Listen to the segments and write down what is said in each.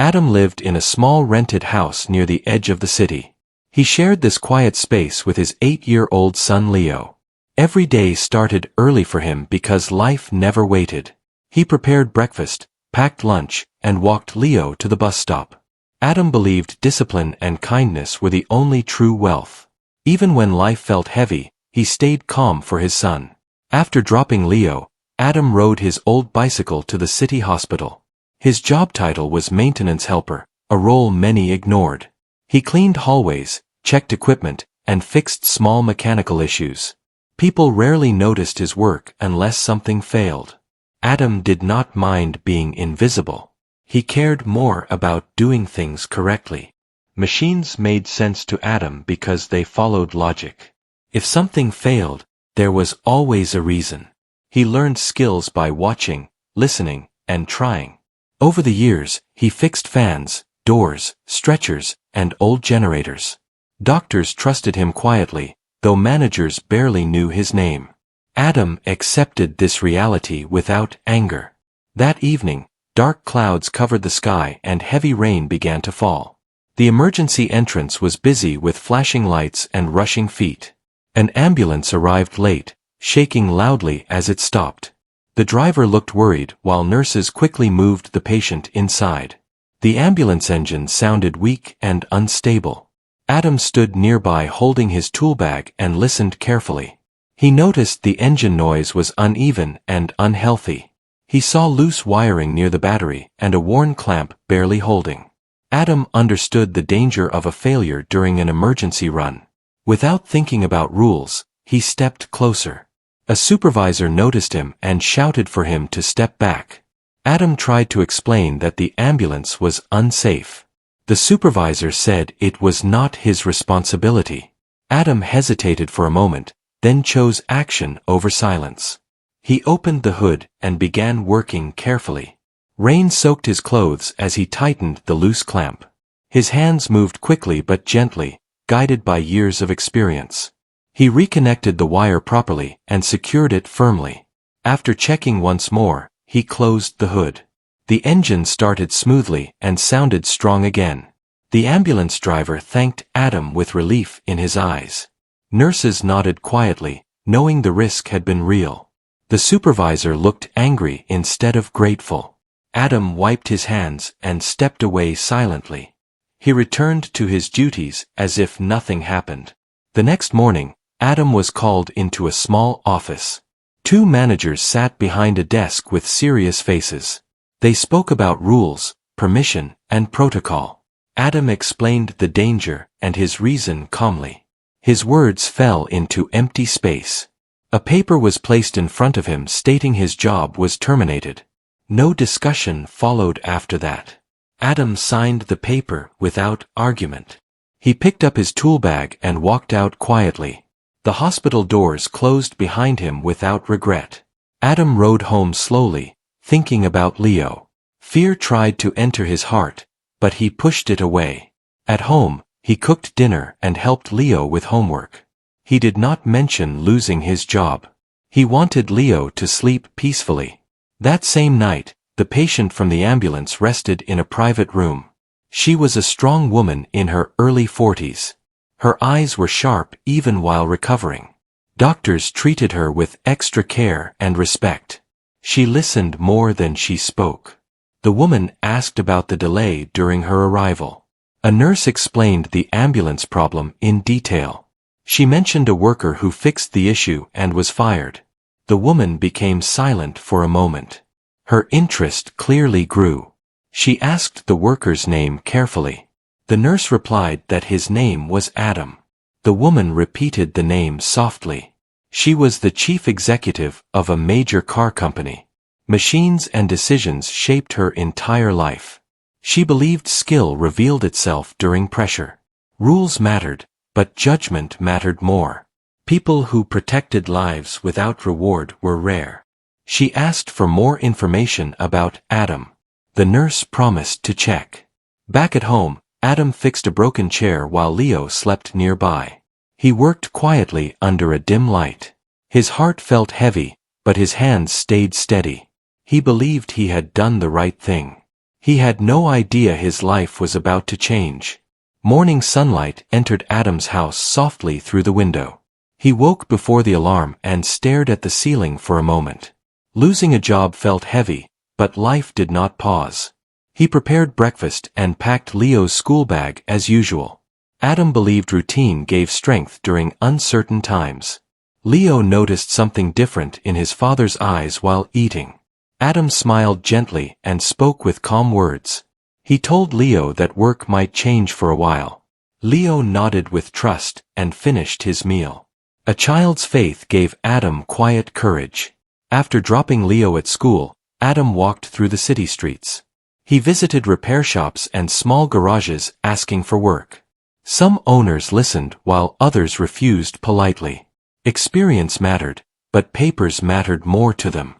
Adam lived in a small rented house near the edge of the city. He shared this quiet space with his 8-year-old son Leo. Every day started early for him because life never waited. He prepared breakfast, packed lunch, and walked Leo to the bus stop. Adam believed discipline and kindness were the only true wealth. Even when life felt heavy, he stayed calm for his son. After dropping Leo, Adam rode his old bicycle to the city hospital. His job title was maintenance helper, a role many ignored. He cleaned hallways, checked equipment, and fixed small mechanical issues. People rarely noticed his work unless something failed. Adam did not mind being invisible. He cared more about doing things correctly. Machines made sense to Adam because they followed logic. If something failed, there was always a reason. He learned skills by watching, listening, and trying. Over the years, he fixed fans, doors, stretchers, and old generators. Doctors trusted him quietly, though managers barely knew his name. Adam accepted this reality without anger. That evening, dark clouds covered the sky and heavy rain began to fall. The emergency entrance was busy with flashing lights and rushing feet. An ambulance arrived late, shaking loudly as it stopped. The driver looked worried while nurses quickly moved the patient inside. The ambulance engine sounded weak and unstable. Adam stood nearby holding his tool bag and listened carefully. He noticed the engine noise was uneven and unhealthy. He saw loose wiring near the battery and a worn clamp barely holding. Adam understood the danger of a failure during an emergency run. Without thinking about rules, he stepped closer. A supervisor noticed him and shouted for him to step back. Adam tried to explain that the ambulance was unsafe. The supervisor said it was not his responsibility. Adam hesitated for a moment, then chose action over silence. He opened the hood and began working carefully. Rain soaked his clothes as he tightened the loose clamp. His hands moved quickly but gently, guided by years of experience. He reconnected the wire properly and secured it firmly. After checking once more, he closed the hood. The engine started smoothly and sounded strong again. The ambulance driver thanked Adam with relief in his eyes. Nurses nodded quietly, knowing the risk had been real. The supervisor looked angry instead of grateful. Adam wiped his hands and stepped away silently. He returned to his duties as if nothing happened. The next morning, Adam was called into a small office. Two managers sat behind a desk with serious faces. They spoke about rules, permission, and protocol. Adam explained the danger and his reason calmly. His words fell into empty space. A paper was placed in front of him stating his job was terminated. No discussion followed after that. Adam signed the paper without argument. He picked up his tool bag and walked out quietly. The hospital doors closed behind him without regret. Adam rode home slowly, thinking about Leo. Fear tried to enter his heart, but he pushed it away. At home, he cooked dinner and helped Leo with homework. He did not mention losing his job. He wanted Leo to sleep peacefully. That same night, the patient from the ambulance rested in a private room. She was a strong woman in her early 40s. Her eyes were sharp even while recovering. Doctors treated her with extra care and respect. She listened more than she spoke. The woman asked about the delay during her arrival. A nurse explained the ambulance problem in detail. She mentioned a worker who fixed the issue and was fired. The woman became silent for a moment. Her interest clearly grew. She asked the worker's name carefully. The nurse replied that his name was Adam. The woman repeated the name softly. She was the chief executive of a major car company. Machines and decisions shaped her entire life. She believed skill revealed itself during pressure. Rules mattered, but judgment mattered more. People who protected lives without reward were rare. She asked for more information about Adam. The nurse promised to check. Back at home, Adam fixed a broken chair while Leo slept nearby. He worked quietly under a dim light. His heart felt heavy, but his hands stayed steady. He believed he had done the right thing. He had no idea his life was about to change. Morning sunlight entered Adam's house softly through the window. He woke before the alarm and stared at the ceiling for a moment. Losing a job felt heavy, but life did not pause. He prepared breakfast and packed Leo's school bag as usual. Adam believed routine gave strength during uncertain times. Leo noticed something different in his father's eyes while eating. Adam smiled gently and spoke with calm words. He told Leo that work might change for a while. Leo nodded with trust and finished his meal. A child's faith gave Adam quiet courage. After dropping Leo at school, Adam walked through the city streets. He visited repair shops and small garages asking for work. Some owners listened while others refused politely. Experience mattered, but papers mattered more to them.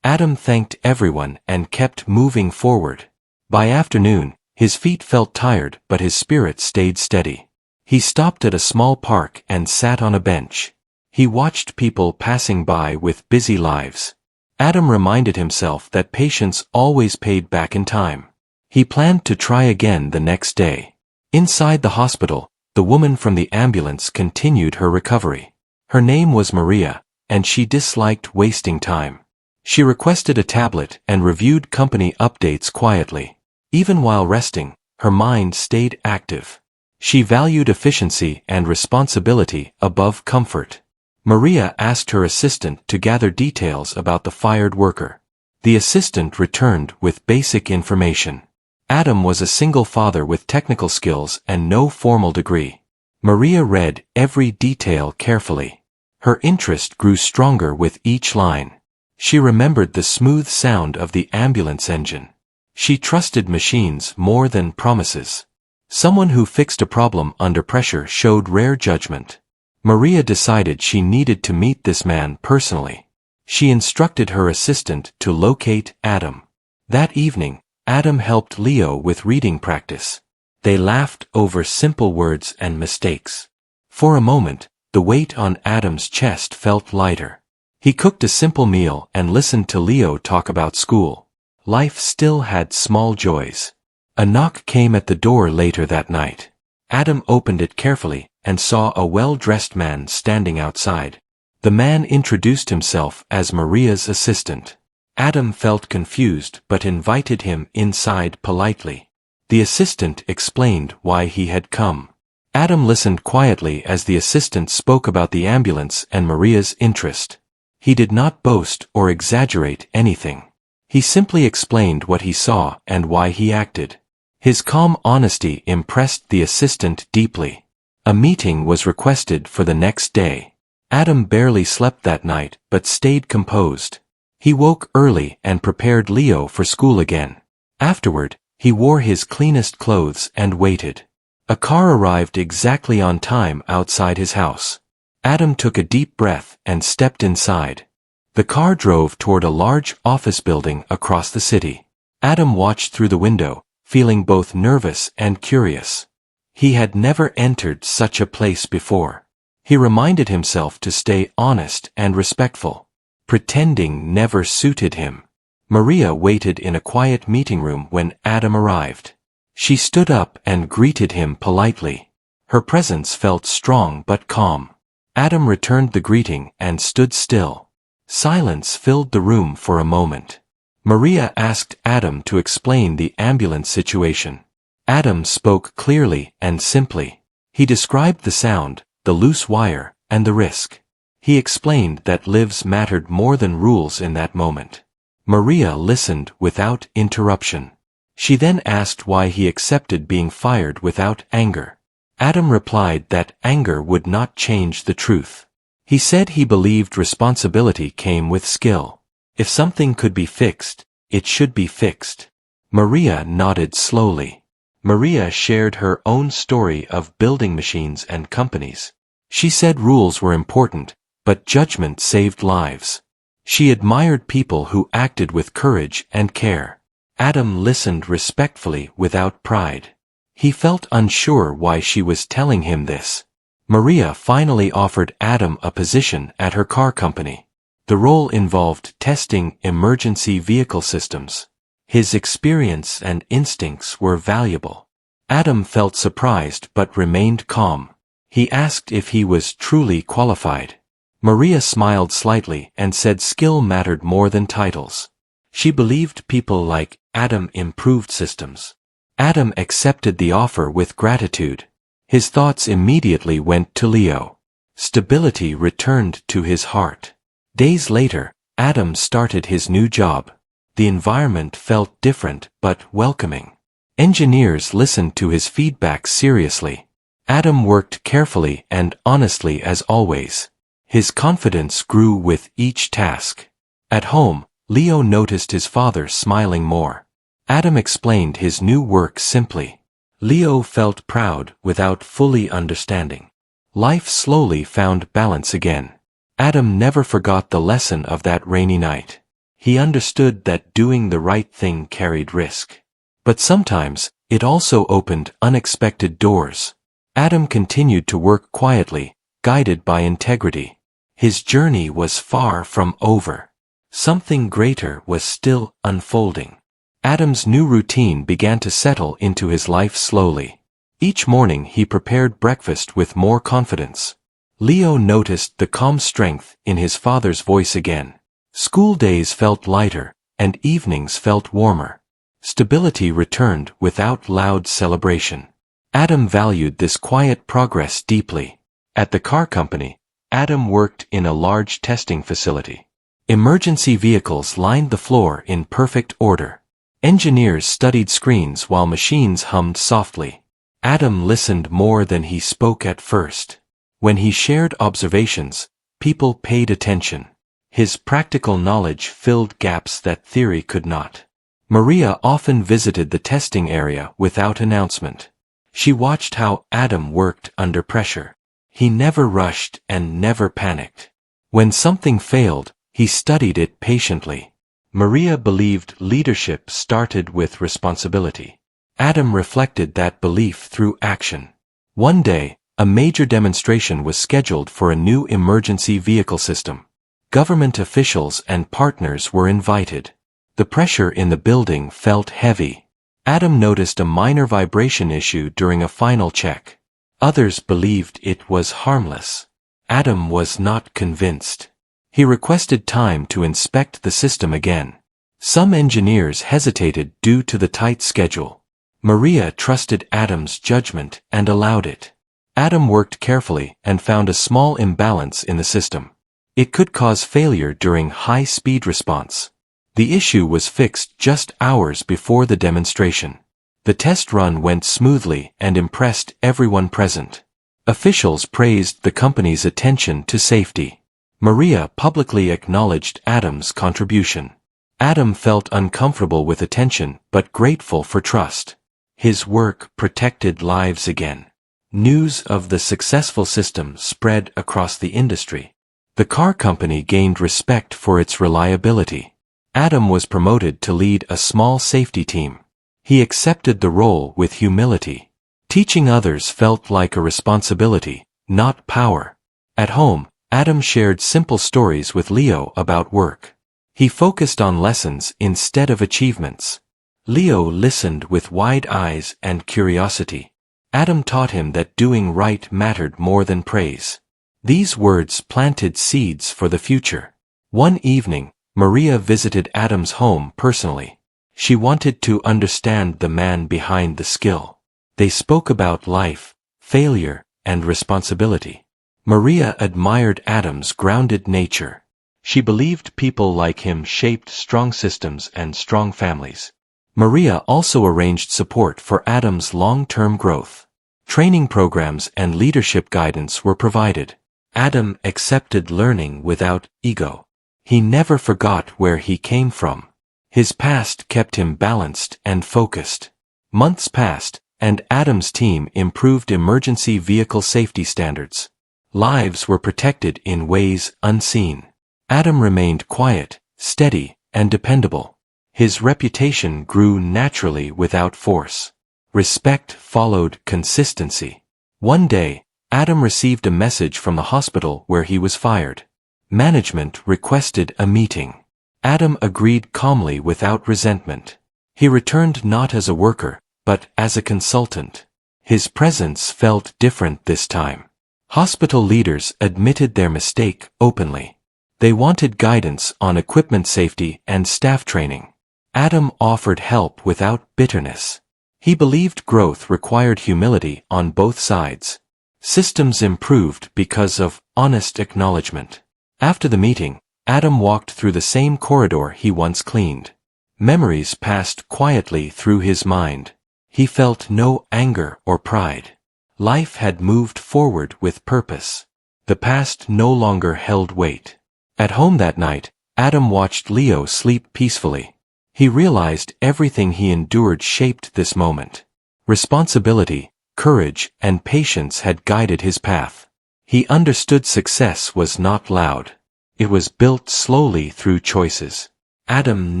Adam thanked everyone and kept moving forward. By afternoon, his feet felt tired but his spirit stayed steady. He stopped at a small park and sat on a bench. He watched people passing by with busy lives. Adam reminded himself that patience always paid back in time. He planned to try again the next day. Inside the hospital, the woman from the ambulance continued her recovery. Her name was Maria, and she disliked wasting time. She requested a tablet and reviewed company updates quietly. Even while resting, her mind stayed active. She valued efficiency and responsibility above comfort. Maria asked her assistant to gather details about the fired worker. The assistant returned with basic information. Adam was a single father with technical skills and no formal degree. Maria read every detail carefully. Her interest grew stronger with each line. She remembered the smooth sound of the ambulance engine. She trusted machines more than promises. Someone who fixed a problem under pressure showed rare judgment. Maria decided she needed to meet this man personally. She instructed her assistant to locate Adam. That evening, Adam helped Leo with reading practice. They laughed over simple words and mistakes. For a moment, the weight on Adam's chest felt lighter. He cooked a simple meal and listened to Leo talk about school. Life still had small joys. A knock came at the door later that night. Adam opened it carefully and saw a well-dressed man standing outside. The man introduced himself as Maria's assistant. Adam felt confused but invited him inside politely. The assistant explained why he had come. Adam listened quietly as the assistant spoke about the ambulance and Maria's interest. He did not boast or exaggerate anything. He simply explained what he saw and why he acted. His calm honesty impressed the assistant deeply. A meeting was requested for the next day. Adam barely slept that night but stayed composed. He woke early and prepared Leo for school again. Afterward, he wore his cleanest clothes and waited. A car arrived exactly on time outside his house. Adam took a deep breath and stepped inside. The car drove toward a large office building across the city. Adam watched through the window, feeling both nervous and curious. He had never entered such a place before. He reminded himself to stay honest and respectful. Pretending never suited him. Maria waited in a quiet meeting room when Adam arrived. She stood up and greeted him politely. Her presence felt strong but calm. Adam returned the greeting and stood still. Silence filled the room for a moment. Maria asked Adam to explain the ambulance situation. Adam spoke clearly and simply. He described the sound, the loose wire, and the risk. He explained that lives mattered more than rules in that moment. Maria listened without interruption. She then asked why he accepted being fired without anger. Adam replied that anger would not change the truth. He said he believed responsibility came with skill. If something could be fixed, it should be fixed. Maria nodded slowly. Maria shared her own story of building machines and companies. She said rules were important, but judgment saved lives. She admired people who acted with courage and care. Adam listened respectfully without pride. He felt unsure why she was telling him this. Maria finally offered Adam a position at her car company. The role involved testing emergency vehicle systems. His experience and instincts were valuable. Adam felt surprised but remained calm. He asked if he was truly qualified. Maria smiled slightly and said skill mattered more than titles. She believed people like Adam improved systems. Adam accepted the offer with gratitude. His thoughts immediately went to Leo. Stability returned to his heart. Days later, Adam started his new job. The environment felt different but welcoming. Engineers listened to his feedback seriously. Adam worked carefully and honestly as always. His confidence grew with each task. At home, Leo noticed his father smiling more. Adam explained his new work simply. Leo felt proud without fully understanding. Life slowly found balance again. Adam never forgot the lesson of that rainy night. He understood that doing the right thing carried risk. But sometimes, it also opened unexpected doors. Adam continued to work quietly, guided by integrity. His journey was far from over. Something greater was still unfolding. Adam's new routine began to settle into his life slowly. Each morning he prepared breakfast with more confidence. Leo noticed the calm strength in his father's voice again. School days felt lighter, and evenings felt warmer. Stability returned without loud celebration. Adam valued this quiet progress deeply. At the car company, Adam worked in a large testing facility. Emergency vehicles lined the floor in perfect order. Engineers studied screens while machines hummed softly. Adam listened more than he spoke at first. When he shared observations, people paid attention. His practical knowledge filled gaps that theory could not. Maria often visited the testing area without announcement. She watched how Adam worked under pressure. He never rushed and never panicked. When something failed, he studied it patiently. Maria believed leadership started with responsibility. Adam reflected that belief through action. One day, a major demonstration was scheduled for a new emergency vehicle system. Government officials and partners were invited. The pressure in the building felt heavy. Adam noticed a minor vibration issue during a final check. Others believed it was harmless. Adam was not convinced. He requested time to inspect the system again. Some engineers hesitated due to the tight schedule. Maria trusted Adam's judgment and allowed it. Adam worked carefully and found a small imbalance in the system. It could cause failure during high-speed response. The issue was fixed just hours before the demonstration. The test run went smoothly and impressed everyone present. Officials praised the company's attention to safety. Maria publicly acknowledged Adam's contribution. Adam felt uncomfortable with attention but grateful for trust. His work protected lives again. News of the successful system spread across the industry. The car company gained respect for its reliability. Adam was promoted to lead a small safety team. He accepted the role with humility. Teaching others felt like a responsibility, not power. At home, Adam shared simple stories with Leo about work. He focused on lessons instead of achievements. Leo listened with wide eyes and curiosity. Adam taught him that doing right mattered more than praise. These words planted seeds for the future. One evening, Maria visited Adam's home personally. She wanted to understand the man behind the skill. They spoke about life, failure, and responsibility. Maria admired Adam's grounded nature. She believed people like him shaped strong systems and strong families. Maria also arranged support for Adam's long-term growth. Training programs and leadership guidance were provided. Adam accepted learning without ego. He never forgot where he came from. His past kept him balanced and focused. Months passed, and Adam's team improved emergency vehicle safety standards. Lives were protected in ways unseen. Adam remained quiet, steady, and dependable. His reputation grew naturally without force. Respect followed consistency. One day, Adam received a message from the hospital where he was fired. Management requested a meeting. Adam agreed calmly without resentment. He returned not as a worker, but as a consultant. His presence felt different this time. Hospital leaders admitted their mistake openly. They wanted guidance on equipment safety and staff training. Adam offered help without bitterness. He believed growth required humility on both sides. Systems improved because of honest acknowledgement. After the meeting, Adam walked through the same corridor he once cleaned. Memories passed quietly through his mind. He felt no anger or pride. Life had moved forward with purpose. The past no longer held weight. At home that night, Adam watched Leo sleep peacefully. He realized everything he endured shaped this moment. Responsibility, courage, and patience had guided his path. He understood success was not loud. It was built slowly through choices. Adam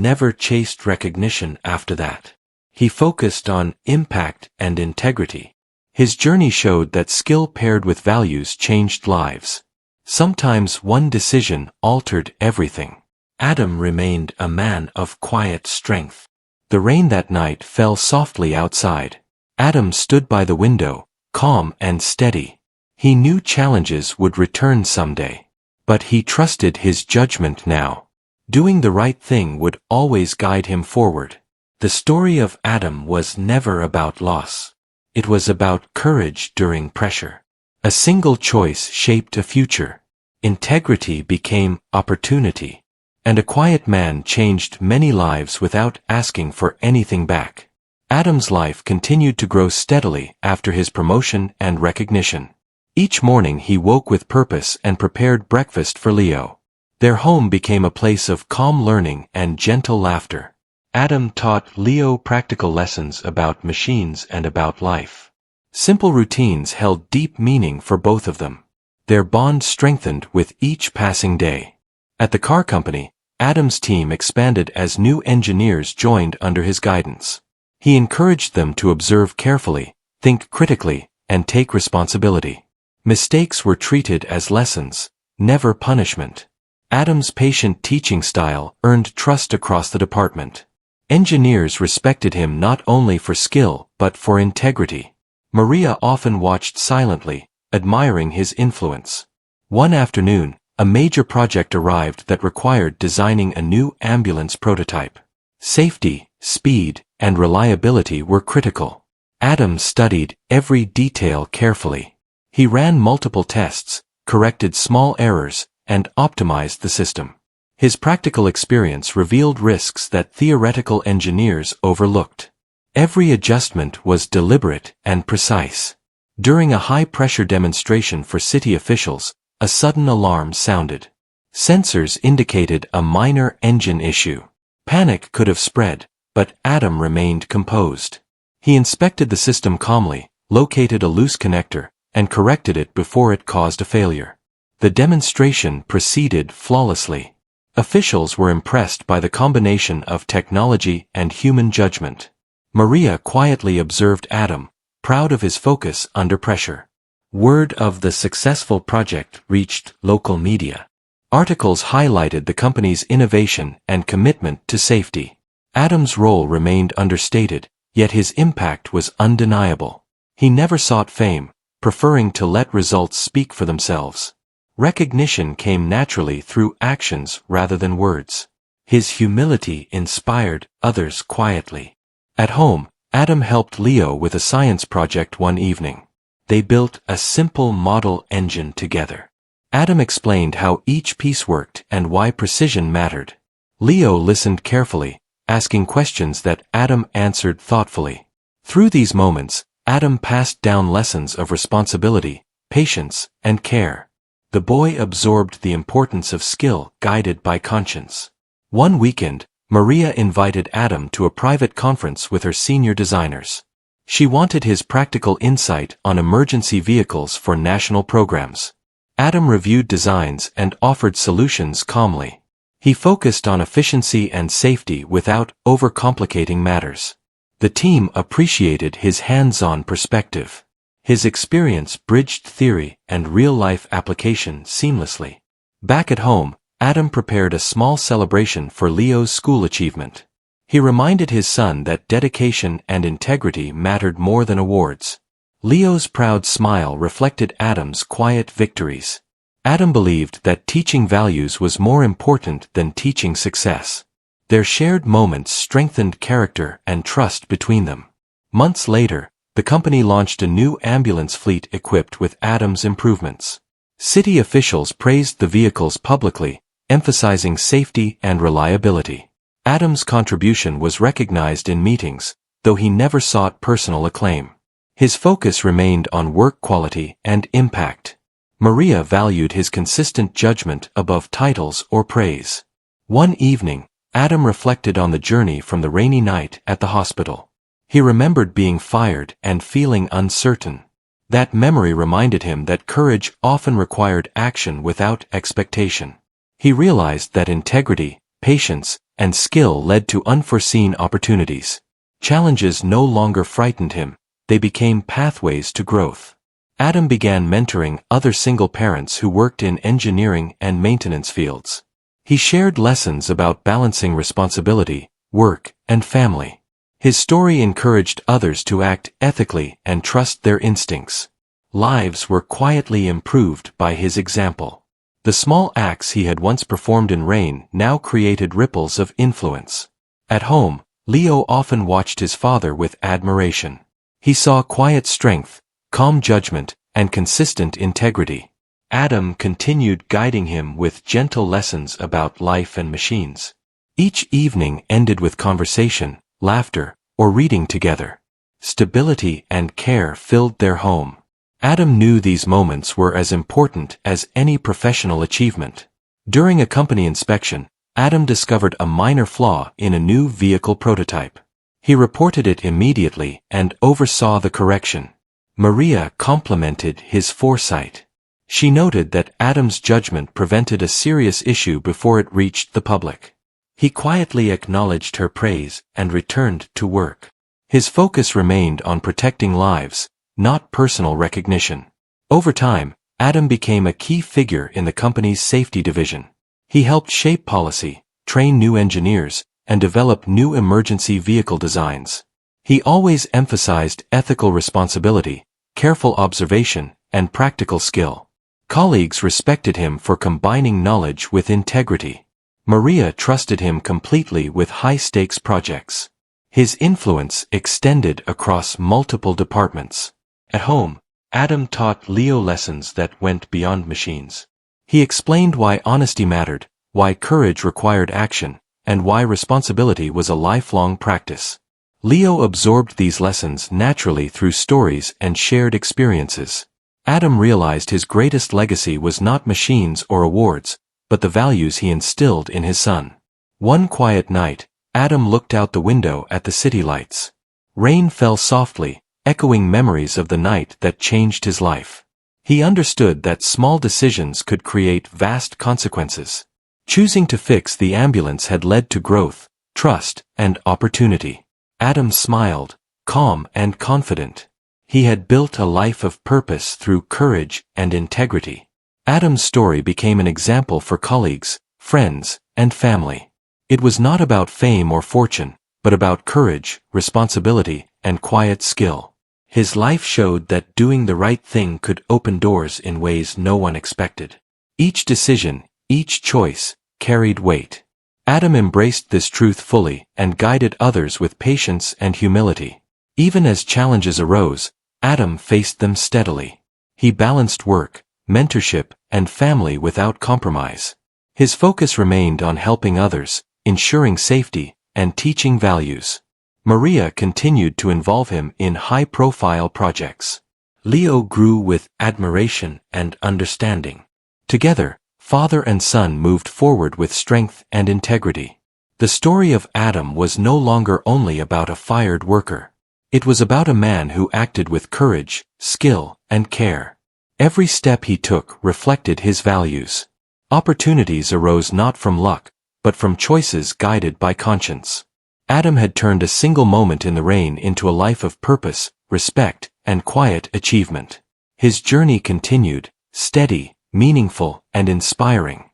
never chased recognition after that. He focused on impact and integrity. His journey showed that skill paired with values changed lives. Sometimes one decision altered everything. Adam remained a man of quiet strength. The rain that night fell softly outside. Adam stood by the window, calm and steady. He knew challenges would return someday. But he trusted his judgment now. Doing the right thing would always guide him forward. The story of Adam was never about loss. It was about courage during pressure. A single choice shaped a future. Integrity became opportunity. And a quiet man changed many lives without asking for anything back. Adam's life continued to grow steadily after his promotion and recognition. Each morning he woke with purpose and prepared breakfast for Leo. Their home became a place of calm learning and gentle laughter. Adam taught Leo practical lessons about machines and about life. Simple routines held deep meaning for both of them. Their bond strengthened with each passing day. At the car company, Adam's team expanded as new engineers joined under his guidance. He encouraged them to observe carefully, think critically, and take responsibility. Mistakes were treated as lessons, never punishment. Adam's patient teaching style earned trust across the department. Engineers respected him not only for skill but for integrity. Maria often watched silently, admiring his influence. One afternoon, a major project arrived that required designing a new ambulance prototype. Safety, speed, and reliability were critical. Adam studied every detail carefully. He ran multiple tests, corrected small errors, and optimized the system. His practical experience revealed risks that theoretical engineers overlooked. Every adjustment was deliberate and precise. During a high-pressure demonstration for city officials, a sudden alarm sounded. Sensors indicated a minor engine issue. Panic could have spread, but Adam remained composed. He inspected the system calmly, located a loose connector, and corrected it before it caused a failure. The demonstration proceeded flawlessly. Officials were impressed by the combination of technology and human judgment. Maria quietly observed Adam, proud of his focus under pressure. Word of the successful project reached local media. Articles highlighted the company's innovation and commitment to safety. Adam's role remained understated, yet his impact was undeniable. He never sought fame, preferring to let results speak for themselves. Recognition came naturally through actions rather than words. His humility inspired others quietly. At home, Adam helped Leo with a science project one evening. They built a simple model engine together. Adam explained how each piece worked and why precision mattered. Leo listened carefully, asking questions that Adam answered thoughtfully. Through these moments, Adam passed down lessons of responsibility, patience, and care. The boy absorbed the importance of skill guided by conscience. One weekend, Maria invited Adam to a private conference with her senior designers. She wanted his practical insight on emergency vehicles for national programs. Adam reviewed designs and offered solutions calmly. He focused on efficiency and safety without overcomplicating matters. The team appreciated his hands-on perspective. His experience bridged theory and real-life application seamlessly. Back at home, Adam prepared a small celebration for Leo's school achievement. He reminded his son that dedication and integrity mattered more than awards. Leo's proud smile reflected Adam's quiet victories. Adam believed that teaching values was more important than teaching success. Their shared moments strengthened character and trust between them. Months later, the company launched a new ambulance fleet equipped with Adam's improvements. City officials praised the vehicles publicly, emphasizing safety and reliability. Adam's contribution was recognized in meetings, though he never sought personal acclaim. His focus remained on work quality and impact. Maria valued his consistent judgment above titles or praise. One evening, Adam reflected on the journey from the rainy night at the hospital. He remembered being fired and feeling uncertain. That memory reminded him that courage often required action without expectation. He realized that integrity, patience, and skill led to unforeseen opportunities. Challenges no longer frightened him, they became pathways to growth. Adam began mentoring other single parents who worked in engineering and maintenance fields. He shared lessons about balancing responsibility, work, and family. His story encouraged others to act ethically and trust their instincts. Lives were quietly improved by his example. The small acts he had once performed in rain now created ripples of influence. At home, Leo often watched his father with admiration. He saw quiet strength, calm judgment, and consistent integrity. Adam continued guiding him with gentle lessons about life and machines. Each evening ended with conversation, laughter, or reading together. Stability and care filled their home. Adam knew these moments were as important as any professional achievement. During a company inspection, Adam discovered a minor flaw in a new vehicle prototype. He reported it immediately and oversaw the correction. Maria complimented his foresight. She noted that Adam's judgment prevented a serious issue before it reached the public. He quietly acknowledged her praise and returned to work. His focus remained on protecting lives, not personal recognition. Over time, Adam became a key figure in the company's safety division. He helped shape policy, train new engineers, and develop new emergency vehicle designs. He always emphasized ethical responsibility, careful observation, and practical skill. Colleagues respected him for combining knowledge with integrity. Maria trusted him completely with high-stakes projects. His influence extended across multiple departments. At home, Adam taught Leo lessons that went beyond machines. He explained why honesty mattered, why courage required action, and why responsibility was a lifelong practice. Leo absorbed these lessons naturally through stories and shared experiences. Adam realized his greatest legacy was not machines or awards, but the values he instilled in his son. One quiet night, Adam looked out the window at the city lights. Rain fell softly, echoing memories of the night that changed his life. He understood that small decisions could create vast consequences. Choosing to fix the ambulance had led to growth, trust, and opportunity. Adam smiled, calm and confident. He had built a life of purpose through courage and integrity. Adam's story became an example for colleagues, friends, and family. It was not about fame or fortune, but about courage, responsibility, and quiet skill. His life showed that doing the right thing could open doors in ways no one expected. Each decision, each choice, carried weight. Adam embraced this truth fully and guided others with patience and humility. Even as challenges arose, Adam faced them steadily. He balanced work, mentorship, and family without compromise. His focus remained on helping others, ensuring safety, and teaching values. Maria continued to involve him in high-profile projects. Leo grew with admiration and understanding. Together, father and son moved forward with strength and integrity. The story of Adam was no longer only about a fired worker. It was about a man who acted with courage, skill, and care. Every step he took reflected his values. Opportunities arose not from luck, but from choices guided by conscience. Adam had turned a single moment in the rain into a life of purpose, respect, and quiet achievement. His journey continued, steady, meaningful, and inspiring.